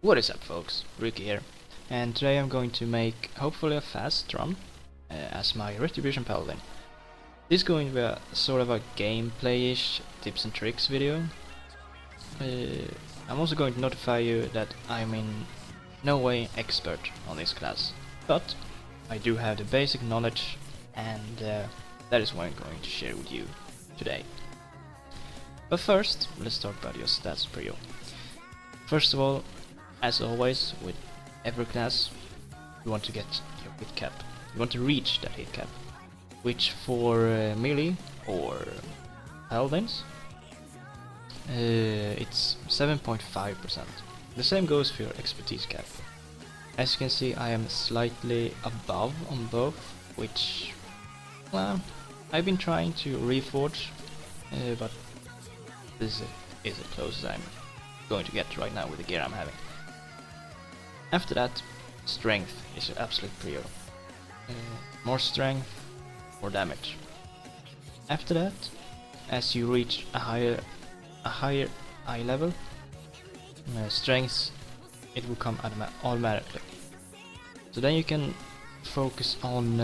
What is up, folks? Ricky here, and today I'm going to make hopefully a fast run as my Retribution Paladin. This is going to be a sort of a gameplay-ish tips and tricks video. I'm also going to notify you that I'm in no way expert on this class, but I do have the basic knowledge, and that is what I'm going to share with you today. But first, let's talk about your stats per yo. First of all, as always, with every class, you want to get your hit cap. You want to reach that hit cap, which for melee or paladins, it's 7.5%. The same goes for your expertise cap. As you can see, I am slightly above on both, which, well, I've been trying to reforge, but this is as close as I'm going to get right now with the gear I'm having. After that, strength is your absolute prio. More strength, more damage. After that, as you reach a higher eye level, strength, it will come automatically. So then you can focus on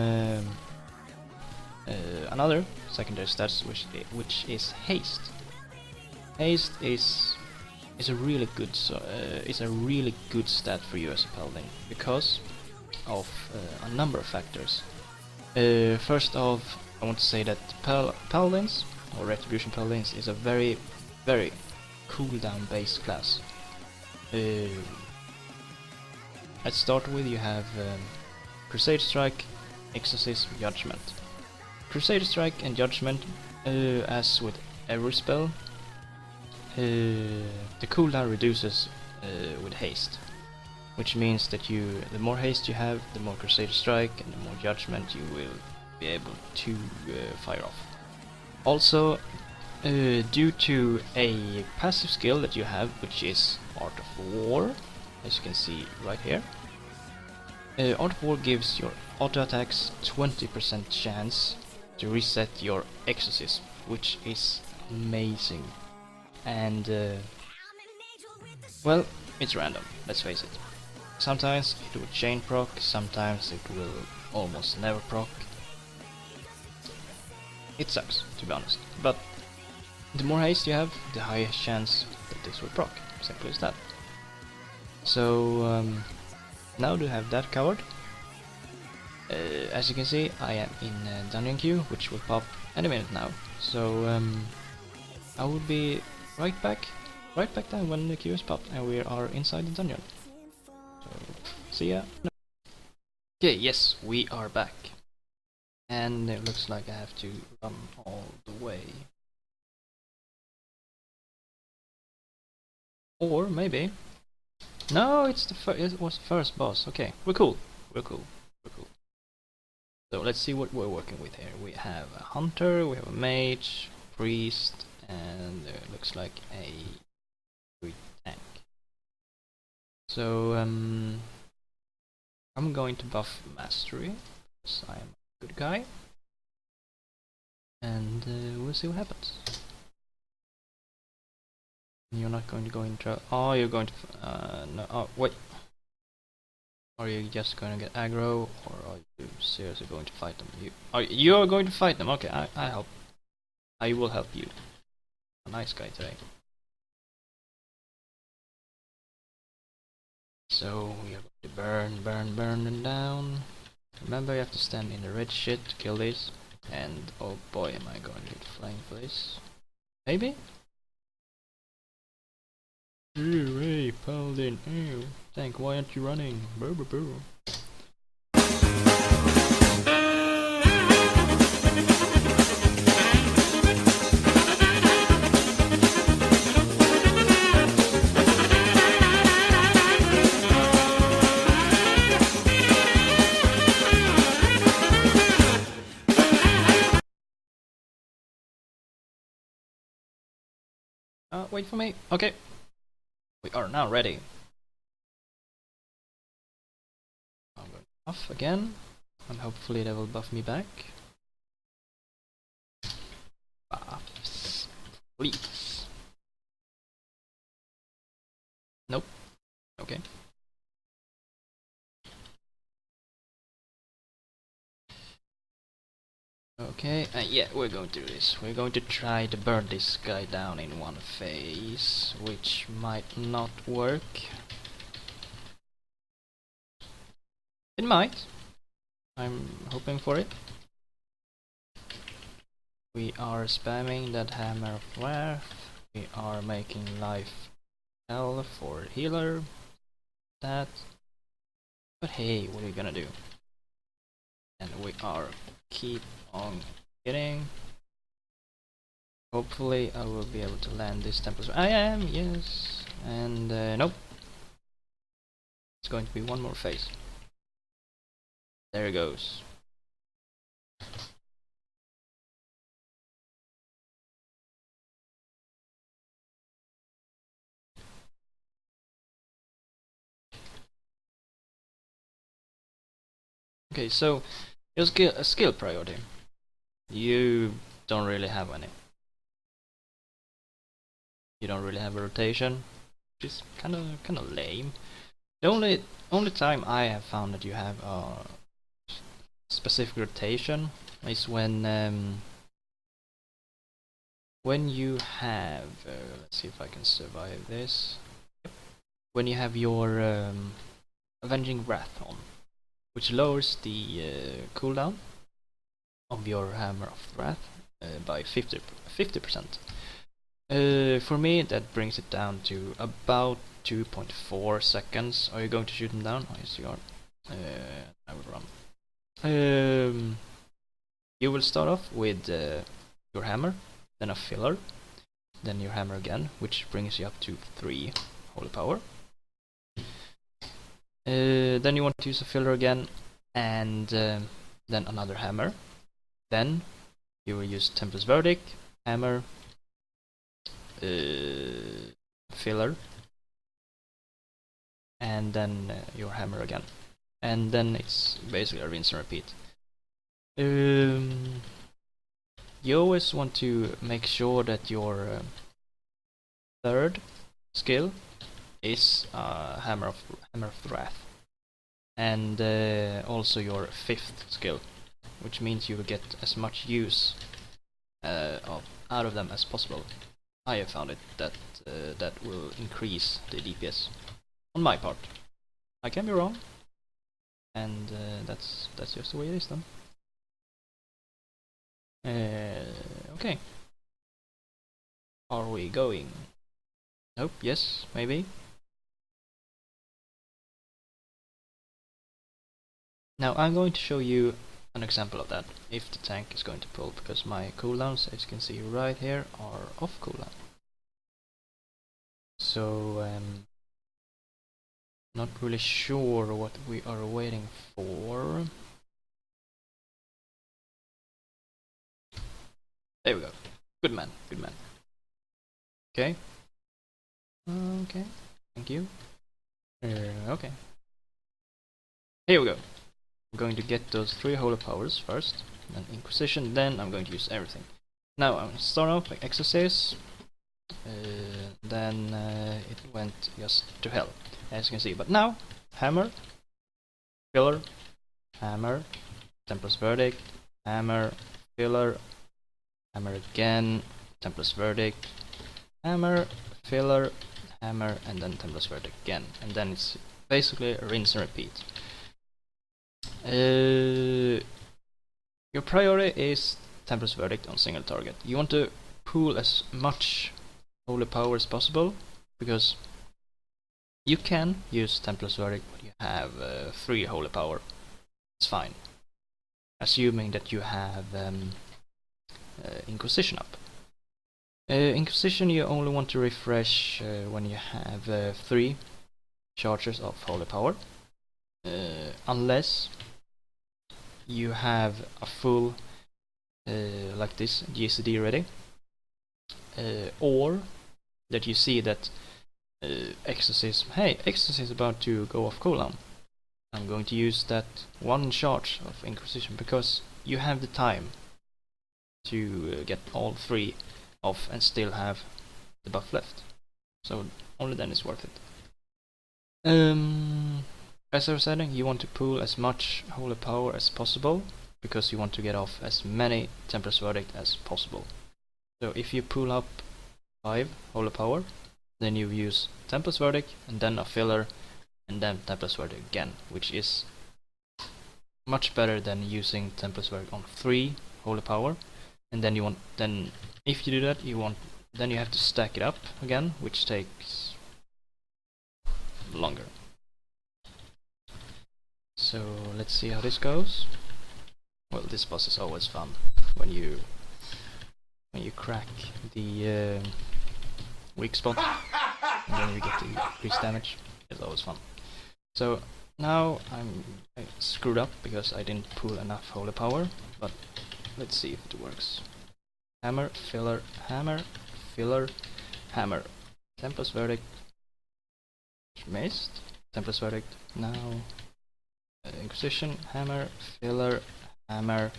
another secondary stats, which is haste. Haste is a really good stat for you as a paladin because of a number of factors. First off, I want to say that paladins or retribution paladins is a very cooldown based class. Let's start with, you have Crusade Strike, Exorcism, Judgment. Crusade Strike and Judgment, as with every spell, the cooldown reduces with haste, which means that the more haste you have, the more Crusader Strike and the more Judgment you will be able to fire off. Also, due to a passive skill that you have, which is Art of War, as you can see right here, Art of War gives your auto attacks 20% chance to reset your Exorcism, which is amazing. And well, it's random, let's face it. Sometimes it will chain proc, sometimes it will almost never proc. It sucks, to be honest, but the more haste you have, the higher chance that this will proc, simple as that. So now to have that covered, as you can see, I am in dungeon queue, which will pop any minute now. So I will be right back then when the queue is popped and we are inside the dungeon. So, see ya. Okay, yes, we are back. And it looks like I have to run all the way. Or maybe... No, it was the first boss. Okay, we're cool. So let's see what we're working with here. We have a hunter, we have a mage, priest, and it looks like a tank. So I'm going to buff mastery because I am a good guy, and we'll see what happens. You're not going to go into... Oh, you're going to... no, oh, wait. Are you just going to get aggro, or are you seriously going to fight them? You are going to fight them. Okay, I will help you. A nice guy today. So we are going to burn them down. Remember, you have to stand in the red shit to kill these. And oh boy, am I going to get flying for this? Maybe? Hey, Paladin, ew. Tank, why aren't you running? Brr, brr, brr. Wait for me. Okay. We are now ready. I'm going to buff again, and hopefully they will buff me back. Buffs, please. Nope. Okay. Okay, yeah, we're going to do this. We're going to try to burn this guy down in one phase, which might not work. It might. I'm hoping for it. We are spamming that Hammer of Wrath. We are making life hell for healer. That. But hey, what are we gonna do? And we are keep on getting. Hopefully I will be able to land this temple. I am, yes. And nope. It's going to be one more phase. There it goes. Okay, so your skill priority. You don't really have any. You don't really have a rotation, which is kind of lame. The only time I have found that you have a specific rotation is when you have let's see if I can survive this. When you have your Avenging Wrath on, which lowers the cooldown of your Hammer of Wrath by 50%. For me, that brings it down to about 2.4 seconds. Are you going to shoot him down? Oh, yes, you are. I will run. You will start off with your hammer, then a filler, then your hammer again, which brings you up to 3 holy power. Then you want to use a filler again, and then another hammer. Then you will use Templar's Verdict, hammer, filler, and then your hammer again. And then it's basically a rinse and repeat. You always want to make sure that your third skill is Hammer of Wrath, and also your 5th skill, which means you will get as much use out of them as possible. I have found it that that will increase the DPS on my part. I can be wrong, and that's just the way it is then. Okay. Are we going? Nope, yes, maybe. Now I'm going to show you an example of that, if the tank is going to pull, because my cooldowns, as you can see right here, are off cooldown. So, not really sure what we are waiting for. There we go. Good man, good man. Okay. Okay, thank you. Okay. Here we go. I'm going to get those 3 holy powers first, then Inquisition, then I'm going to use everything. Now I'm going to start off like Exorcist, then it went just to hell, as you can see. But now, Hammer, Filler, Hammer, Templar's Verdict, Hammer, Filler, Hammer again, Templar's Verdict, Hammer, Filler, Hammer, and then Templar's Verdict again. And then it's basically a rinse and repeat. Your priority is Templar's Verdict on single target. You want to pool as much holy power as possible, because you can use Templar's Verdict when you have 3 holy power. It's fine, assuming that you have Inquisition up. Inquisition you only want to refresh when you have 3 charges of holy power, unless you have a full like this GCD ready, or that you see that Exorcism is about to go off cooldown. I'm going to use that 1 charge of Inquisition, because you have the time to get all 3 off and still have the buff left. So only then it's worth it. As I was saying, you want to pool as much holy power as possible, because you want to get off as many Templar's Verdict as possible. So if you pool up 5 holy power, then you use Templar's Verdict, and then a filler, and then Templar's Verdict again, which is much better than using Templar's Verdict on 3 holy power. And then if you do that, then you have to stack it up again, which takes longer. So let's see how this goes. Well, this boss is always fun when you crack the weak spot and then you get the increased damage. It's always fun. So now I screwed up because I didn't pull enough holy power, but let's see if it works. Hammer, filler, hammer, filler, hammer. Templar's Verdict. Missed. Templar's Verdict. Now Inquisition, hammer, filler, hammer,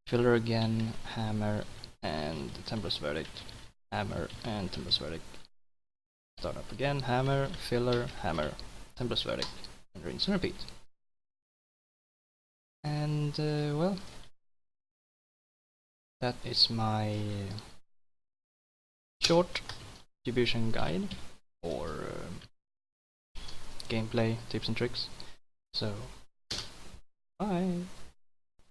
filler again, hammer, and Templar's Verdict, hammer, and Templar's Verdict. Start up again, hammer, filler, hammer, Templar's Verdict, and rinse and repeat. And well, that is my short distribution guide or gameplay tips and tricks. So, bye!